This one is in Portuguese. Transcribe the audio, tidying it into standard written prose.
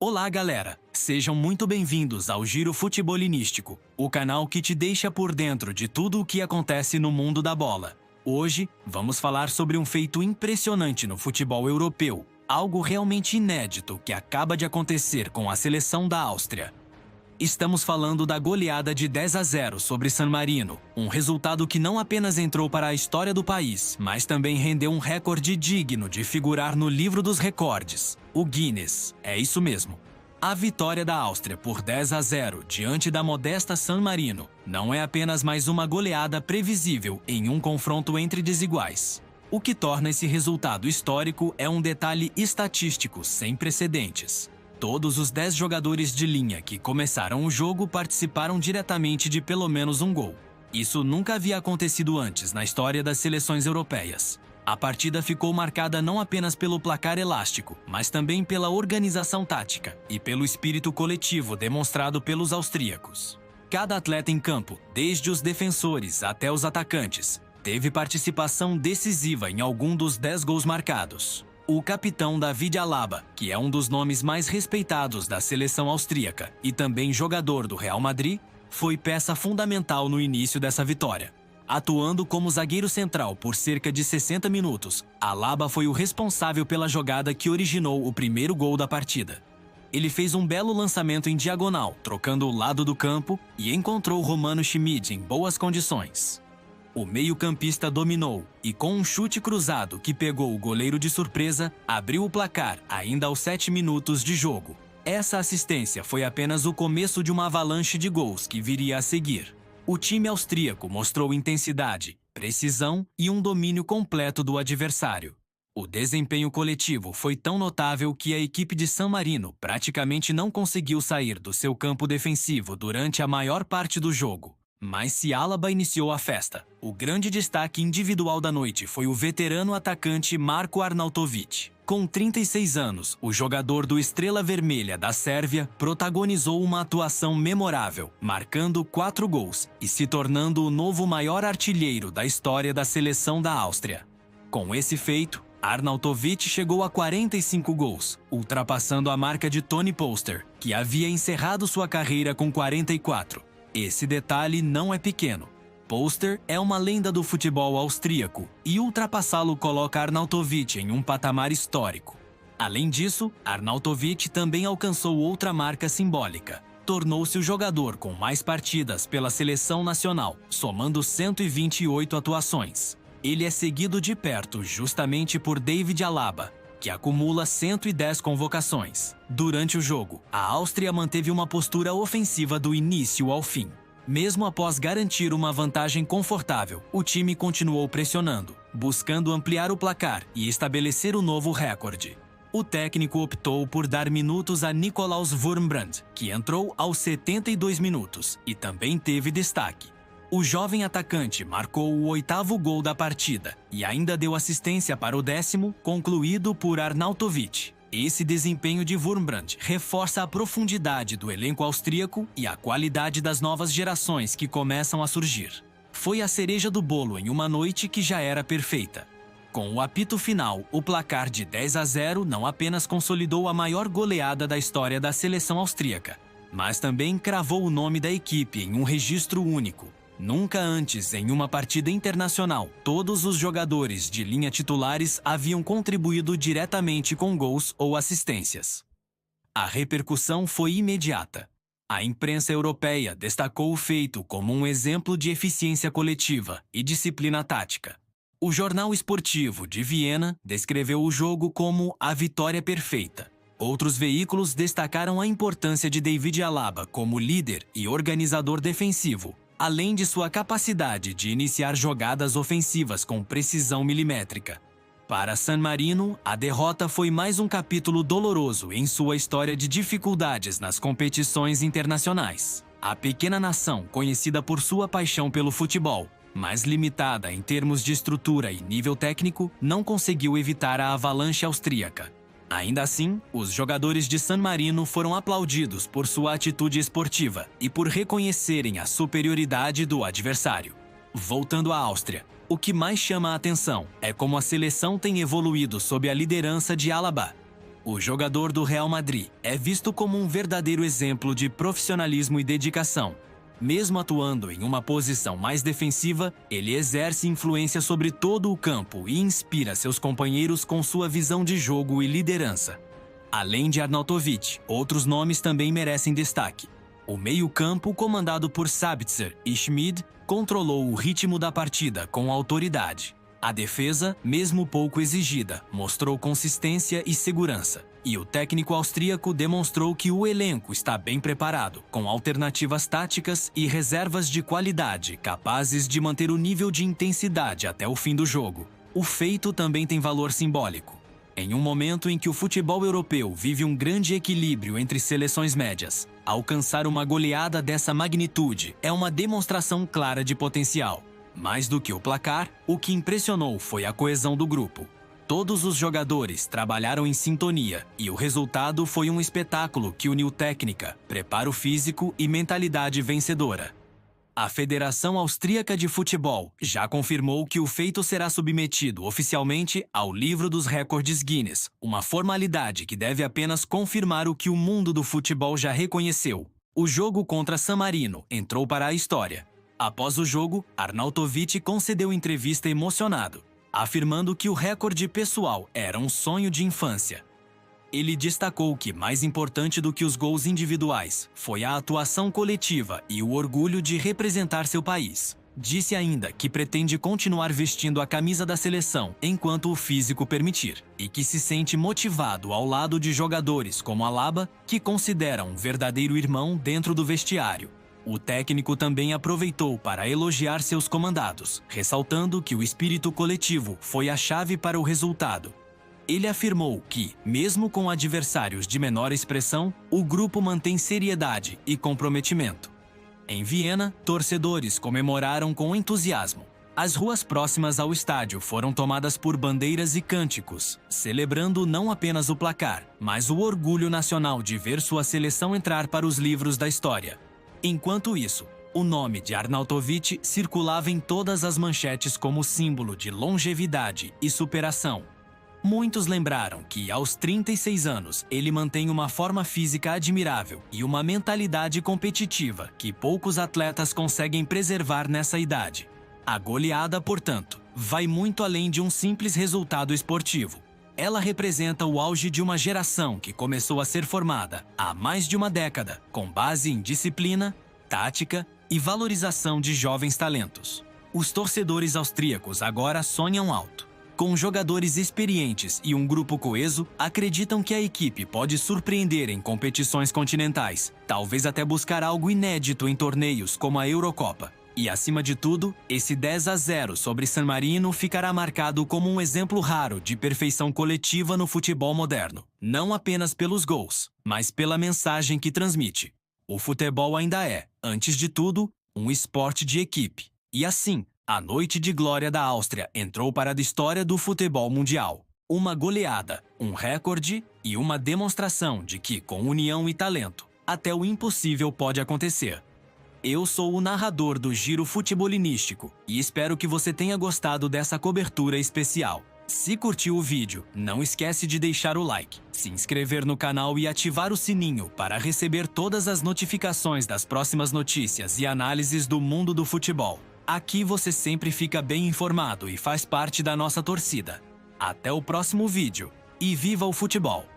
Olá, galera! Sejam muito bem-vindos ao Giro Futebolinístico, o canal que te deixa por dentro de tudo o que acontece no mundo da bola. Hoje, vamos falar sobre um feito impressionante no futebol europeu, algo realmente inédito que acaba de acontecer com a seleção da Áustria. Estamos falando da goleada de 10-0 sobre San Marino, um resultado que não apenas entrou para a história do país, mas também rendeu um recorde digno de figurar no livro dos recordes, o Guinness. É isso mesmo. A vitória da Áustria por 10-0 diante da modesta San Marino não é apenas mais uma goleada previsível em um confronto entre desiguais. O que torna esse resultado histórico é um detalhe estatístico sem precedentes. Todos os 10 jogadores de linha que começaram o jogo participaram diretamente de pelo menos um gol. Isso nunca havia acontecido antes na história das seleções europeias. A partida ficou marcada não apenas pelo placar elástico, mas também pela organização tática e pelo espírito coletivo demonstrado pelos austríacos. Cada atleta em campo, desde os defensores até os atacantes, teve participação decisiva em algum dos 10 gols marcados. O capitão David Alaba, que é um dos nomes mais respeitados da seleção austríaca e também jogador do Real Madrid, foi peça fundamental no início dessa vitória. Atuando como zagueiro central por cerca de 60 minutos, Alaba foi o responsável pela jogada que originou o primeiro gol da partida. Ele fez um belo lançamento em diagonal, trocando o lado do campo, e encontrou Romano Schmid em boas condições. O meio-campista dominou e, com um chute cruzado que pegou o goleiro de surpresa, abriu o placar ainda aos 7 minutos de jogo. Essa assistência foi apenas o começo de uma avalanche de gols que viria a seguir. O time austríaco mostrou intensidade, precisão e um domínio completo do adversário. O desempenho coletivo foi tão notável que a equipe de San Marino praticamente não conseguiu sair do seu campo defensivo durante a maior parte do jogo. Mas se Alaba iniciou a festa, o grande destaque individual da noite foi o veterano atacante Marko Arnautovic. Com 36 anos, o jogador do Estrela Vermelha da Sérvia protagonizou uma atuação memorável, marcando 4 gols e se tornando o novo maior artilheiro da história da seleção da Áustria. Com esse feito, Arnautovic chegou a 45 gols, ultrapassando a marca de Tony Polster, que havia encerrado sua carreira com 44. Esse detalhe não é pequeno. Polster é uma lenda do futebol austríaco e ultrapassá-lo coloca Arnautovic em um patamar histórico. Além disso, Arnautovic também alcançou outra marca simbólica. Tornou-se o jogador com mais partidas pela seleção nacional, somando 128 atuações. Ele é seguido de perto justamente por David Alaba, que acumula 110 convocações. Durante o jogo, a Áustria manteve uma postura ofensiva do início ao fim. Mesmo após garantir uma vantagem confortável, o time continuou pressionando, buscando ampliar o placar e estabelecer um novo recorde. O técnico optou por dar minutos a Nikolaus Wurmbrand, que entrou aos 72 minutos e também teve destaque. O jovem atacante marcou o 8º gol da partida e ainda deu assistência para o 10º, concluído por Arnautovic. Esse desempenho de Wurmbrand reforça a profundidade do elenco austríaco e a qualidade das novas gerações que começam a surgir. Foi a cereja do bolo em uma noite que já era perfeita. Com o apito final, o placar de 10-0 não apenas consolidou a maior goleada da história da seleção austríaca, mas também cravou o nome da equipe em um registro único. Nunca antes, em uma partida internacional, todos os jogadores de linha titulares haviam contribuído diretamente com gols ou assistências. A repercussão foi imediata. A imprensa europeia destacou o feito como um exemplo de eficiência coletiva e disciplina tática. O jornal esportivo de Viena descreveu o jogo como a vitória perfeita. Outros veículos destacaram a importância de David Alaba como líder e organizador defensivo, além de sua capacidade de iniciar jogadas ofensivas com precisão milimétrica. Para San Marino, a derrota foi mais um capítulo doloroso em sua história de dificuldades nas competições internacionais. A pequena nação, conhecida por sua paixão pelo futebol, mas limitada em termos de estrutura e nível técnico, não conseguiu evitar a avalanche austríaca. Ainda assim, os jogadores de San Marino foram aplaudidos por sua atitude esportiva e por reconhecerem a superioridade do adversário. Voltando à Áustria, o que mais chama a atenção é como a seleção tem evoluído sob a liderança de Alaba. O jogador do Real Madrid é visto como um verdadeiro exemplo de profissionalismo e dedicação. Mesmo atuando em uma posição mais defensiva, ele exerce influência sobre todo o campo e inspira seus companheiros com sua visão de jogo e liderança. Além de Arnautovic, outros nomes também merecem destaque. O meio-campo, comandado por Sabitzer e Schmid, controlou o ritmo da partida com autoridade. A defesa, mesmo pouco exigida, mostrou consistência e segurança. E o técnico austríaco demonstrou que o elenco está bem preparado, com alternativas táticas e reservas de qualidade capazes de manter o nível de intensidade até o fim do jogo. O feito também tem valor simbólico. Em um momento em que o futebol europeu vive um grande equilíbrio entre seleções médias, alcançar uma goleada dessa magnitude é uma demonstração clara de potencial. Mais do que o placar, o que impressionou foi a coesão do grupo. Todos os jogadores trabalharam em sintonia e o resultado foi um espetáculo que uniu técnica, preparo físico e mentalidade vencedora. A Federação Austríaca de Futebol já confirmou que o feito será submetido oficialmente ao Livro dos Recordes Guinness, uma formalidade que deve apenas confirmar o que o mundo do futebol já reconheceu. O jogo contra San Marino entrou para a história. Após o jogo, Arnautovic concedeu entrevista emocionado, afirmando que o recorde pessoal era um sonho de infância. Ele destacou que mais importante do que os gols individuais foi a atuação coletiva e o orgulho de representar seu país. Disse ainda que pretende continuar vestindo a camisa da seleção enquanto o físico permitir, e que se sente motivado ao lado de jogadores como Alaba, que considera um verdadeiro irmão dentro do vestiário. O técnico também aproveitou para elogiar seus comandados, ressaltando que o espírito coletivo foi a chave para o resultado. Ele afirmou que, mesmo com adversários de menor expressão, o grupo mantém seriedade e comprometimento. Em Viena, torcedores comemoraram com entusiasmo. As ruas próximas ao estádio foram tomadas por bandeiras e cânticos, celebrando não apenas o placar, mas o orgulho nacional de ver sua seleção entrar para os livros da história. Enquanto isso, o nome de Arnautovic circulava em todas as manchetes como símbolo de longevidade e superação. Muitos lembraram que, aos 36 anos, ele mantém uma forma física admirável e uma mentalidade competitiva que poucos atletas conseguem preservar nessa idade. A goleada, portanto, vai muito além de um simples resultado esportivo. Ela representa o auge de uma geração que começou a ser formada há mais de uma década, com base em disciplina, tática e valorização de jovens talentos. Os torcedores austríacos agora sonham alto. Com jogadores experientes e um grupo coeso, acreditam que a equipe pode surpreender em competições continentais, talvez até buscar algo inédito em torneios como a Eurocopa. E, acima de tudo, esse 10-0 sobre San Marino ficará marcado como um exemplo raro de perfeição coletiva no futebol moderno. Não apenas pelos gols, mas pela mensagem que transmite. O futebol ainda é, antes de tudo, um esporte de equipe. E assim, a noite de glória da Áustria entrou para a história do futebol mundial. Uma goleada, um recorde e uma demonstração de que, com união e talento, até o impossível pode acontecer. Eu sou o narrador do Giro Futebolinístico e espero que você tenha gostado dessa cobertura especial. Se curtiu o vídeo, não esquece de deixar o like, se inscrever no canal e ativar o sininho para receber todas as notificações das próximas notícias e análises do mundo do futebol. Aqui você sempre fica bem informado e faz parte da nossa torcida. Até o próximo vídeo e viva o futebol!